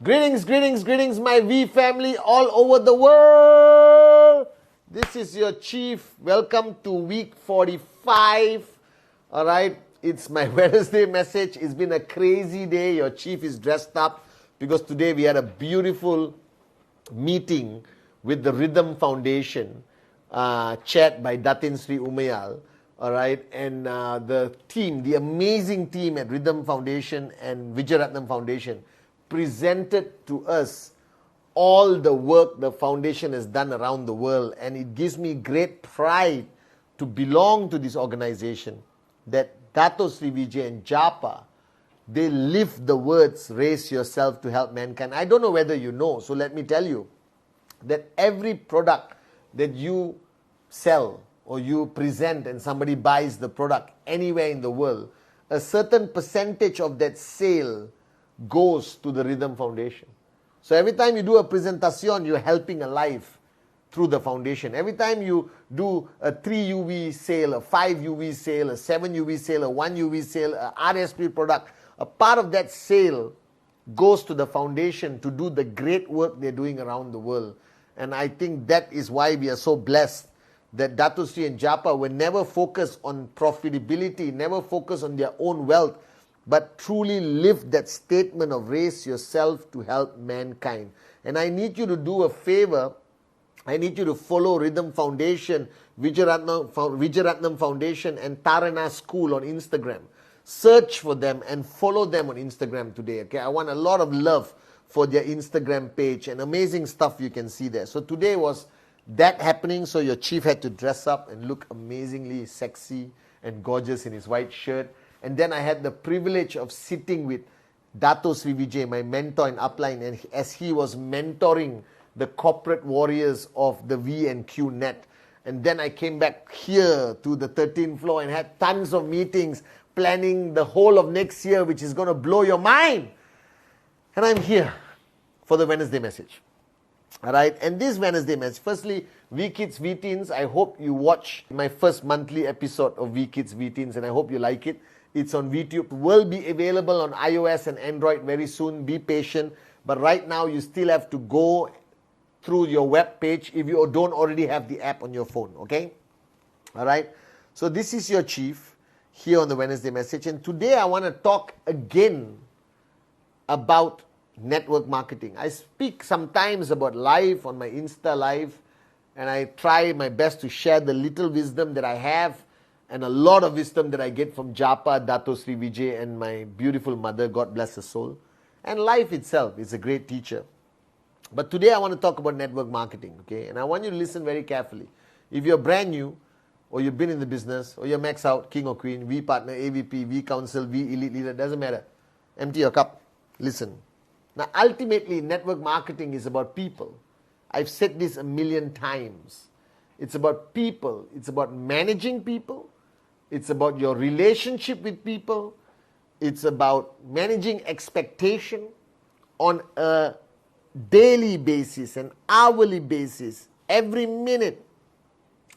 Greetings, greetings, greetings, my V family all over the world. This is your chief. Welcome to week 45. All right, it's my Wednesday message. It's been a crazy day. Your chief is dressed up because today we had a beautiful meeting with the Rhythm Foundation, chaired by Datin Sri Umayal. All right, and the team, the amazing team at Rhythm Foundation and Vijayaratnam Foundation presented to us all the work the foundation has done around the world, and it gives me great pride to belong to this organization, that Dato Sri Vijay and Japa, they live the words, raise yourself to help mankind. I don't know whether you know, so let me tell you that every product that you sell or you present and somebody buys the product anywhere in the world, a certain percentage of that sale goes to the Rhythm Foundation. So every time you do a presentation, you're helping a life through the foundation. Every time you do a 3 UV sale, a 5 UV sale, a 7 UV sale, a 1 UV sale, a RSP product, a part of that sale goes to the foundation to do the great work they're doing around the world. And I think that is why we are so blessed that Dato Sri and Japa were never focused on profitability, never focused on their own wealth, but truly live that statement of raise yourself to help mankind. And I need you to do a favor. I need you to follow Rhythm Foundation, Vijayaratnam Foundation and Tarana School on Instagram. Search for them and follow them on Instagram today. Okay, I want a lot of love for their Instagram page and amazing stuff you can see there. So today was that happening, so your chief had to dress up and look amazingly sexy and gorgeous in his white shirt. And then I had the privilege of sitting with Dato Sri Vijay, my mentor in Upline, and as he was mentoring the corporate warriors of the V and Q net. And then I came back here to the 13th floor and had tons of meetings planning the whole of next year, which is going to blow your mind. And I'm here for the Wednesday message. All right, and this Wednesday message, firstly, V Kids V Teens, I hope you watch my first monthly episode of V Kids V Teens, and I hope you like it. It's on VTube, will be available on iOS and Android very soon. Be patient, but right now you still have to go through your web page if you don't already have the app on your phone, okay? All right, so this is your chief here on the Wednesday message, and today I want to talk again about network marketing. I speak sometimes about live on my Insta live, and I try my best to share the little wisdom that I have and a lot of wisdom that I get from Japa, Dato Sri Vijay, and my beautiful mother, God bless her soul. And life itself is a great teacher. But today I want to talk about network marketing, okay? And I want you to listen very carefully. If you're brand new, or you've been in the business, or you're max out, king or queen, V partner, AVP, V council, V elite leader, doesn't matter. Empty your cup. Listen. Now, ultimately, network marketing is about people. I've said this a million times. It's about people. It's about managing people. It's about your relationship with people. It's about managing expectation on a daily basis, an hourly basis, every minute.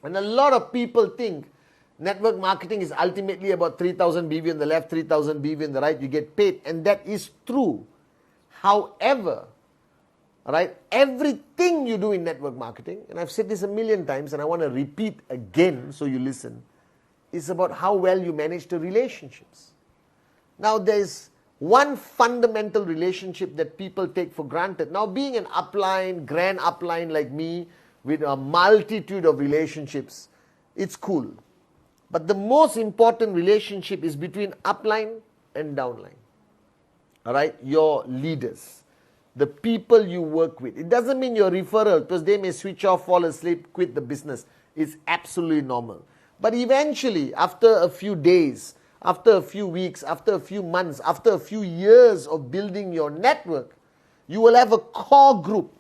And a lot of people think network marketing is ultimately about 3,000 BV on the left, 3,000 BV on the right, you get paid. And that is true. However, right, everything you do in network marketing, and I've said this a million times and I want to repeat again so you listen, is about how well you manage the relationships. Now, there's one fundamental relationship that people take for granted. Now, being an upline, grand upline like me, with a multitude of relationships, it's cool. But the most important relationship is between upline and downline. All right, your leaders, the people you work with. It doesn't mean your referral, because they may switch off, fall asleep, quit the business. It's absolutely normal. But eventually, after a few days, after a few weeks, after a few months, after a few years of building your network, you will have a core group.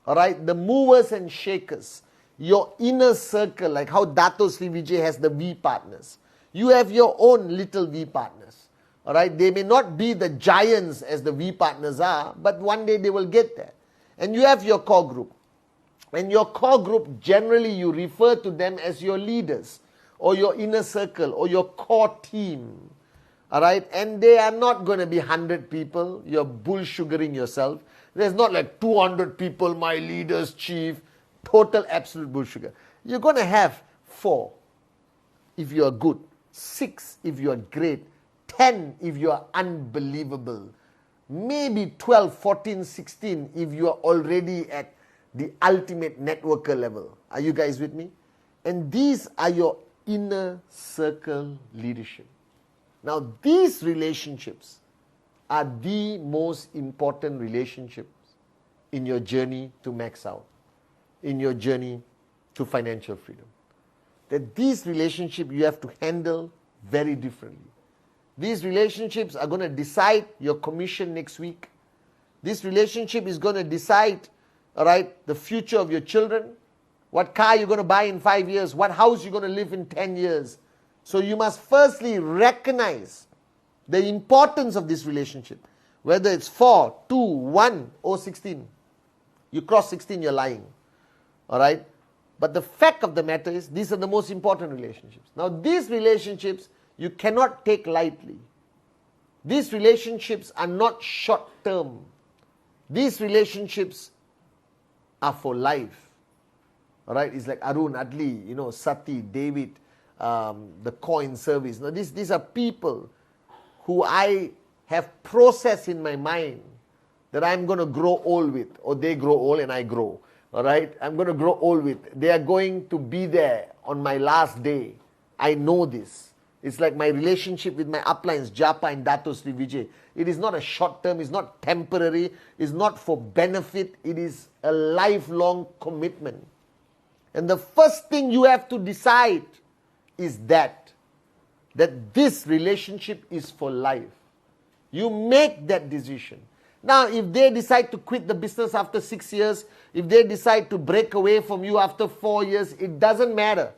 All right, the movers and shakers, your inner circle, like how Dato Sri Vijay has the V partners. You have your own little V partners. All right, they may not be the giants as the V partners are, but one day they will get there. And you have your core group. And your core group, generally you refer to them as your leaders or your inner circle or your core team. All right, and they are not going to be 100 people. You're bull sugaring yourself. There's not like 200 people, my leaders, chief, total absolute bull sugar. You're going to have 4 if you are good, 6 if you are great, 10 if you are unbelievable, maybe 12, 14, 16 if you are already at the ultimate networker level. Are you guys with me? And these are your inner circle leadership. Now, these relationships are the most important relationships in your journey to max out, in your journey to financial freedom. That these relationships you have to handle very differently. These relationships are going to decide your commission next week. This relationship is going to decide, all right, the future of your children, what car you're going to buy in 5 years, what house you're going to live in 10 years. So you must firstly recognize the importance of this relationship. Whether it's 4, 2, 1 or 16. You cross 16, you're lying. All right? But the fact of the matter is, these are the most important relationships. Now, these relationships you cannot take lightly. These relationships are not short term. These relationships are for life. All right? It's like Arun, Adli, Sati, David, the coin service. Now, these are people who I have processed in my mind that I'm going to grow old with, or they grow old and I grow. All right? I'm going to grow old with. They are going to be there on my last day. I know this. It's like my relationship with my uplines, Japa and Dato Sri Vijay. It is not a short term, it's not temporary, it's not for benefit, it is a lifelong commitment. And the first thing you have to decide is that this relationship is for life. You make that decision. Now, if they decide to quit the business after 6 years, if they decide to break away from you after 4 years, it doesn't matter.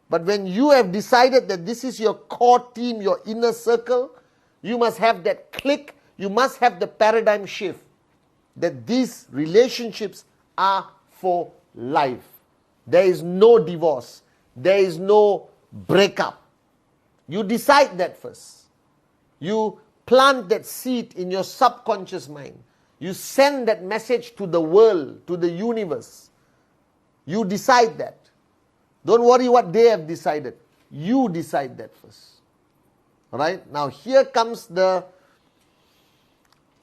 But when you have decided that this is your core team, your inner circle, you must have that click, you must have the paradigm shift that these relationships are for life. There is no divorce. There is no breakup. You decide that first. You plant that seed in your subconscious mind. You send that message to the world, to the universe. You decide that. Don't worry what they have decided. You decide that first. Alright? Now here comes the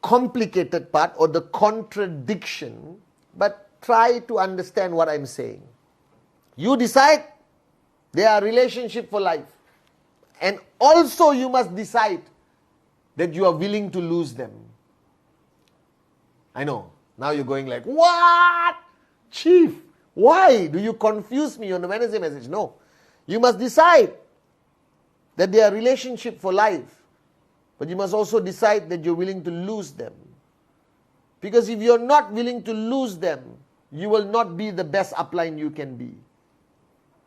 complicated part or the contradiction, but try to understand what I'm saying. You decide they are a relationship for life. And also you must decide that you are willing to lose them. I know. Now you're going like, what? Chief, why do you confuse me on the Wednesday message? No. You must decide that they are a relationship for life. But you must also decide that you're willing to lose them. Because if you're not willing to lose them, you will not be the best upline you can be.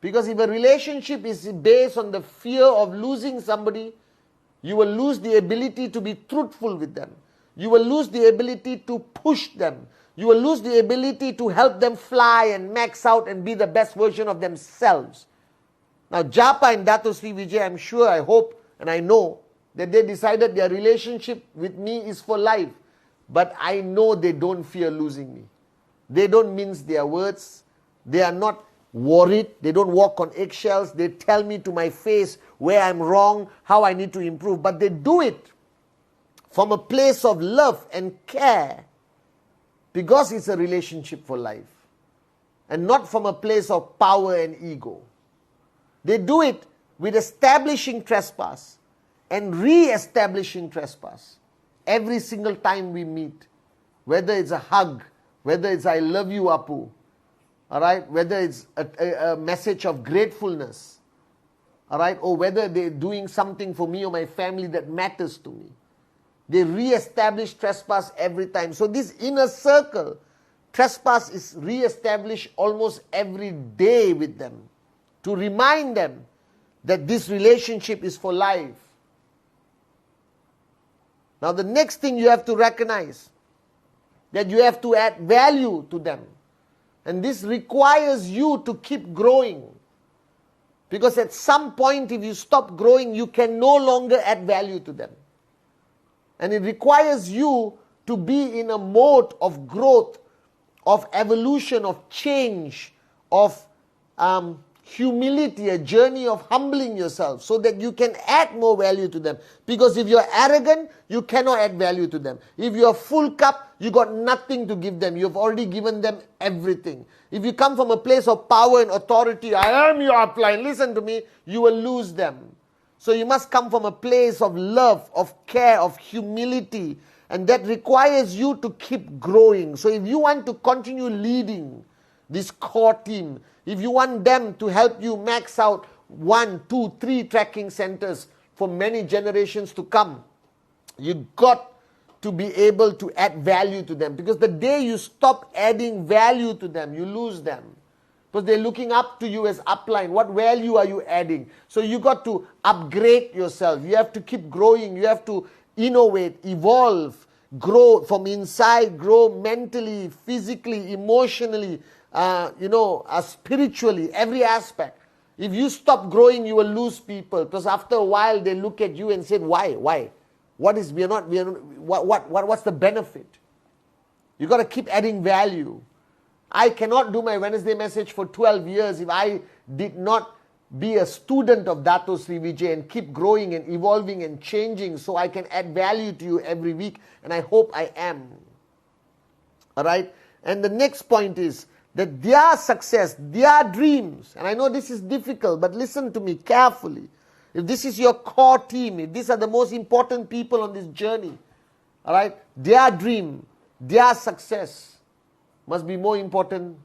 Because if a relationship is based on the fear of losing somebody, you will lose the ability to be truthful with them. You will lose the ability to push them. You will lose the ability to help them fly and max out and be the best version of themselves. Now, Japa and Dato Sri Vijay, I'm sure, I hope, and I know that they decided their relationship with me is for life. But I know they don't fear losing me. They don't mince their words. They are not worried. They don't walk on eggshells. They tell me to my face where I'm wrong, how I need to improve. But they do it from a place of love and care, because it's a relationship for life, and not from a place of power and ego. They do it with establishing trespass and re-establishing trespass every single time we meet, whether it's a hug, whether it's I love you, Apu, all right, whether it's a message of gratefulness, all right, or whether they're doing something for me or my family that matters to me. They re-establish trespass every time. So this inner circle, trespass is re-established almost every day with them to remind them that this relationship is for life. Now the next thing you have to recognize, that you have to add value to them. And this requires you to keep growing, Because at some point, if you stop growing, you can no longer add value to them. And it requires you to be in a mode of growth, of evolution, of change, of humility, a journey of humbling yourself so that you can add more value to them. Because if you're arrogant, you cannot add value to them. If you're full cup, you got nothing to give them. You've already given them everything. If you come from a place of power and authority, I am your upline, listen to me, you will lose them. So you must come from a place of love, of care, of humility, and that requires you to keep growing. So if you want to continue leading this core team, if you want them to help you max out 1, 2, 3 tracking centers for many generations to come, you got to be able to add value to them. Because the day you stop adding value to them, you lose them. Because they're looking up to you as upline. What value are you adding? So you got to upgrade yourself. You have to keep growing. You have to innovate, evolve, grow from inside, grow mentally, physically, emotionally, spiritually, every aspect. If you stop growing, you will lose people. Because after a while, they look at you and say, why? What's the benefit? You got to keep adding value. I cannot do my Wednesday message for 12 years if I did not be a student of Dato Sri Vijay and keep growing and evolving and changing so I can add value to you every week. And I hope I am. All right? And the next point is that their success, their dreams, and I know this is difficult, but listen to me carefully. If this is your core team, if these are the most important people on this journey, all right, their dream, their success must be more important